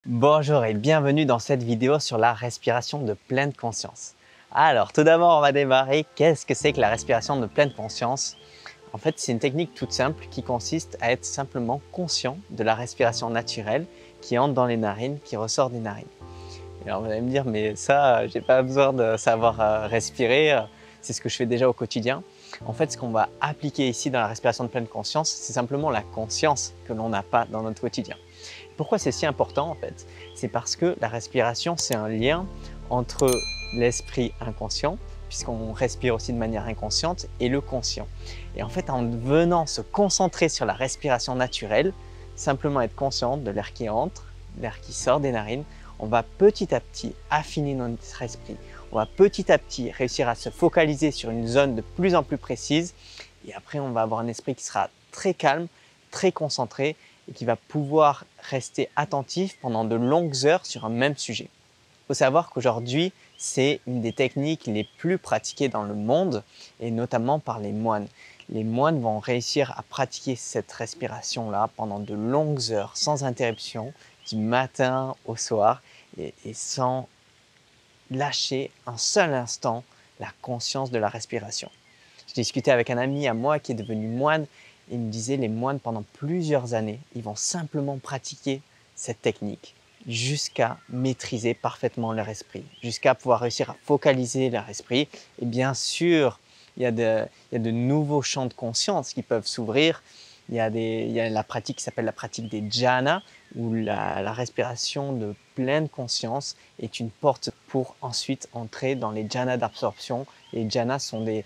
Bonjour et bienvenue dans cette vidéo sur la respiration de pleine conscience. Alors tout d'abord on va démarrer, qu'est-ce que c'est que la respiration de pleine conscience? En fait c'est une technique toute simple qui consiste à être simplement conscient de la respiration naturelle qui entre dans les narines, qui ressort des narines. Et alors vous allez me dire mais ça j'ai pas besoin de savoir respirer, c'est ce que je fais déjà au quotidien. En fait ce qu'on va appliquer ici dans la respiration de pleine conscience, c'est simplement la conscience que l'on n'a pas dans notre quotidien. Pourquoi c'est si important en fait? C'est parce que la respiration, c'est un lien entre l'esprit inconscient, puisqu'on respire aussi de manière inconsciente, et le conscient. Et en fait, en venant se concentrer sur la respiration naturelle, simplement être conscient de l'air qui entre, l'air qui sort des narines, on va petit à petit affiner notre esprit. On va petit à petit réussir à se focaliser sur une zone de plus en plus précise. Et après, on va avoir un esprit qui sera très calme, très concentré et qui va pouvoir rester attentif pendant de longues heures sur un même sujet. Il faut savoir qu'aujourd'hui, c'est une des techniques les plus pratiquées dans le monde et notamment par les moines. Les moines vont réussir à pratiquer cette respiration-là pendant de longues heures sans interruption, du matin au soir et sans lâcher un seul instant la conscience de la respiration. J'ai discuté avec un ami à moi qui est devenu moine et il me disait les moines pendant plusieurs années, ils vont simplement pratiquer cette technique jusqu'à maîtriser parfaitement leur esprit, jusqu'à pouvoir réussir à focaliser leur esprit. Et bien sûr, il y a de nouveaux champs de conscience qui peuvent s'ouvrir. Il y a la pratique qui s'appelle la pratique des jhanas, où la respiration de pleine conscience est une porte pour ensuite entrer dans les jhanas d'absorption. Les jhanas sont des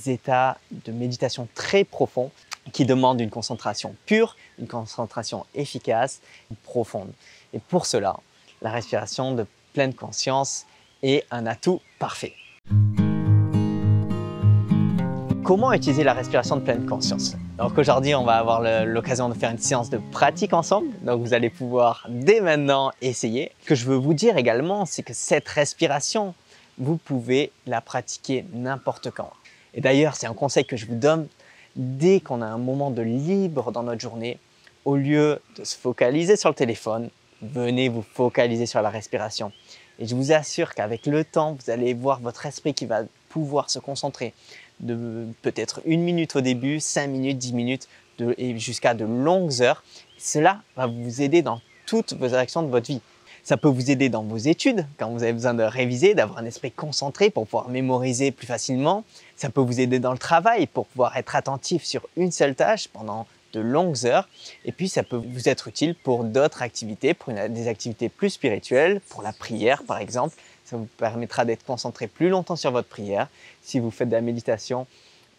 états de méditation très profonds qui demandent une concentration pure, une concentration efficace, profonde. Et pour cela, la respiration de pleine conscience est un atout parfait. Comment utiliser la respiration de pleine conscience? Donc aujourd'hui, on va avoir l'occasion de faire une séance de pratique ensemble. Donc vous allez pouvoir dès maintenant essayer. Ce que je veux vous dire également, c'est que cette respiration, vous pouvez la pratiquer n'importe quand. Et d'ailleurs, c'est un conseil que je vous donne dès qu'on a un moment de libre dans notre journée, au lieu de se focaliser sur le téléphone, venez vous focaliser sur la respiration. Et je vous assure qu'avec le temps, vous allez voir votre esprit qui va pouvoir se concentrer de peut-être 1 minute au début, 5 minutes, 10 minutes et jusqu'à de longues heures. Cela va vous aider dans toutes vos actions de votre vie. Ça peut vous aider dans vos études, quand vous avez besoin de réviser, d'avoir un esprit concentré pour pouvoir mémoriser plus facilement. Ça peut vous aider dans le travail pour pouvoir être attentif sur une seule tâche pendant de longues heures. Et puis, ça peut vous être utile pour d'autres activités, pour des activités plus spirituelles, pour la prière par exemple. Ça vous permettra d'être concentré plus longtemps sur votre prière. Si vous faites de la méditation,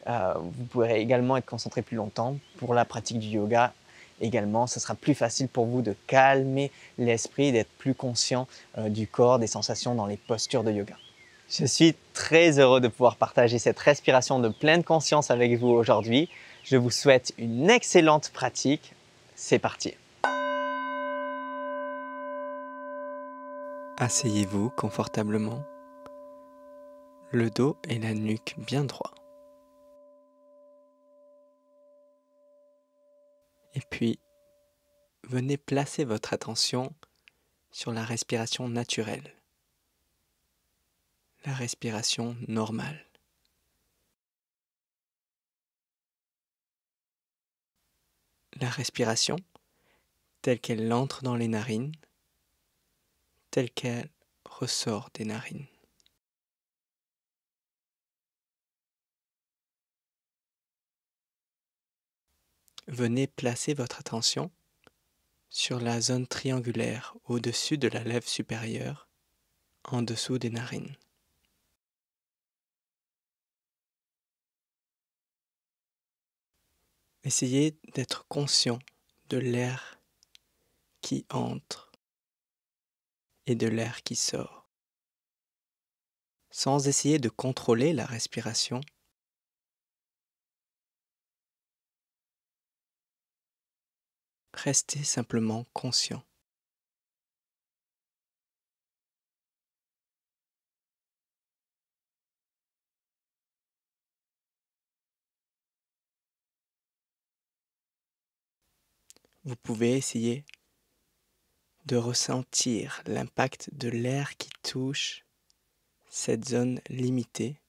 vous pourrez également être concentré plus longtemps. Pour la pratique du yoga également, ce sera plus facile pour vous de calmer l'esprit, d'être plus conscient du corps, des sensations dans les postures de yoga. Je suis très heureux de pouvoir partager cette respiration de pleine conscience avec vous aujourd'hui. Je vous souhaite une excellente pratique. C'est parti! Asseyez-vous confortablement, le dos et la nuque bien droits. Et puis, venez placer votre attention sur la respiration naturelle, la respiration normale. La respiration telle qu'elle entre dans les narines, telle qu'elle ressort des narines. Venez placer votre attention sur la zone triangulaire au-dessus de la lèvre supérieure, en dessous des narines. Essayez d'être conscient de l'air qui entre et de l'air qui sort. Sans essayer de contrôler la respiration, restez simplement conscient. Vous pouvez essayer de ressentir l'impact de l'air qui touche cette zone limitée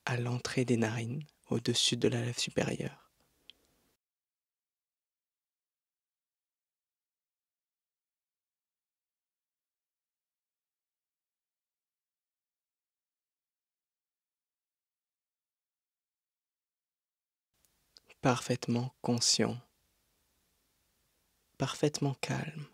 à l'entrée des narines, au-dessus de la lèvre supérieure. Parfaitement conscient, parfaitement calme.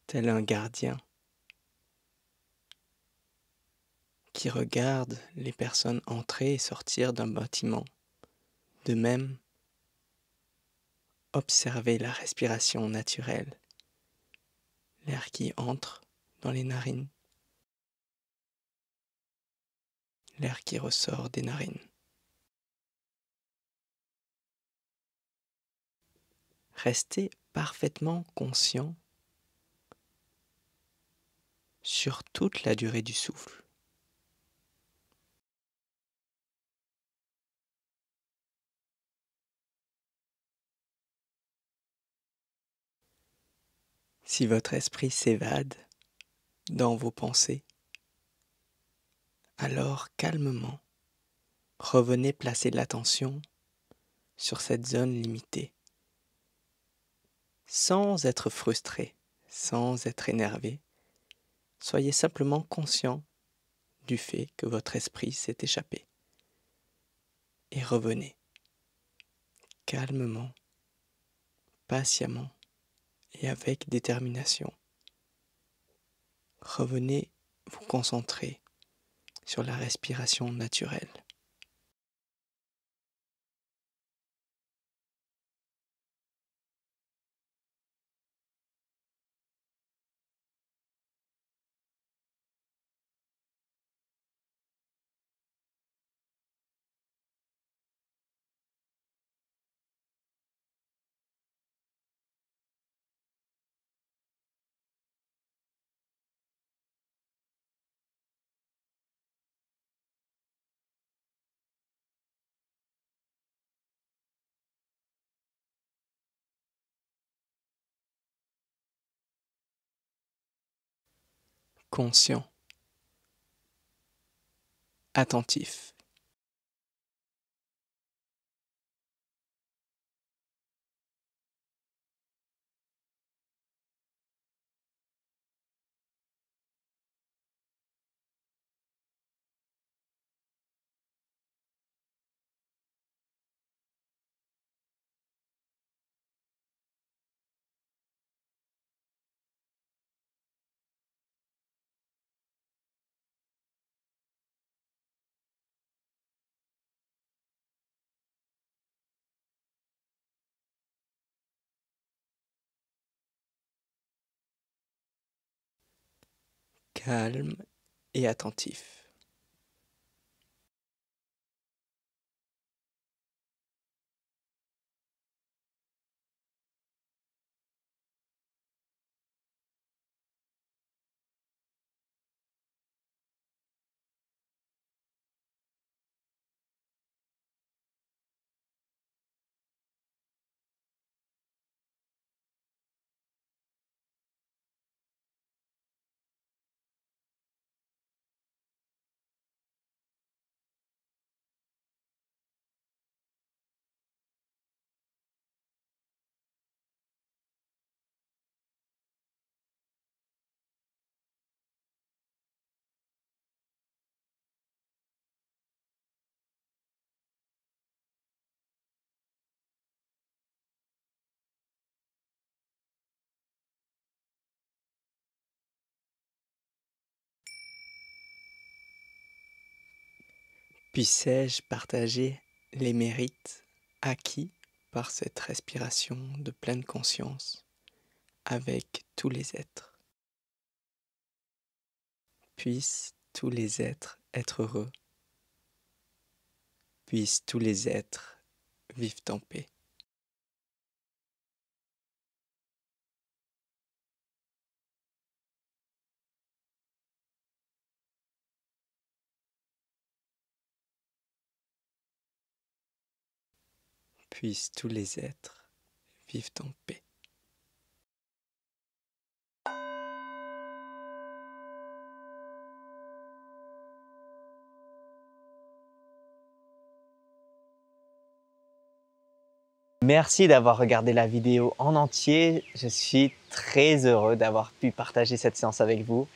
Tel un gardien qui regarde les personnes entrer et sortir d'un bâtiment. De même, observez la respiration naturelle, l'air qui entre dans les narines, l'air qui ressort des narines. Restez parfaitement conscient sur toute la durée du souffle. Si votre esprit s'évade dans vos pensées, alors calmement, revenez placer l'attention sur cette zone limitée, sans être frustré, sans être énervé. Soyez simplement conscient du fait que votre esprit s'est échappé. Et revenez calmement, patiemment et avec détermination. Revenez vous concentrer sur la respiration naturelle. Conscient, attentif. calme et attentif. Puissais-je partager les mérites acquis par cette respiration de pleine conscience avec tous les êtres. Puissent tous les êtres être heureux. Puissent tous les êtres vivre en paix. Puissent tous les êtres vivre en paix. Merci d'avoir regardé la vidéo en entier. Je suis très heureux d'avoir pu partager cette séance avec vous.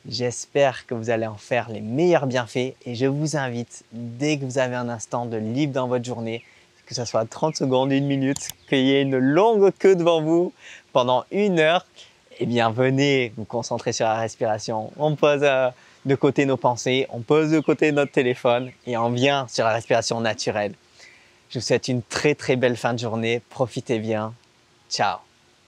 J'espère que vous allez en faire les meilleurs bienfaits et je vous invite, dès que vous avez un instant de libre dans votre journée, que ce soit 30 secondes, 1 minute, qu'il y ait une longue queue devant vous pendant 1 heure, eh bien venez vous concentrer sur la respiration. On pose de côté nos pensées, on pose de côté notre téléphone et on vient sur la respiration naturelle. Je vous souhaite une très belle fin de journée. Profitez bien. Ciao.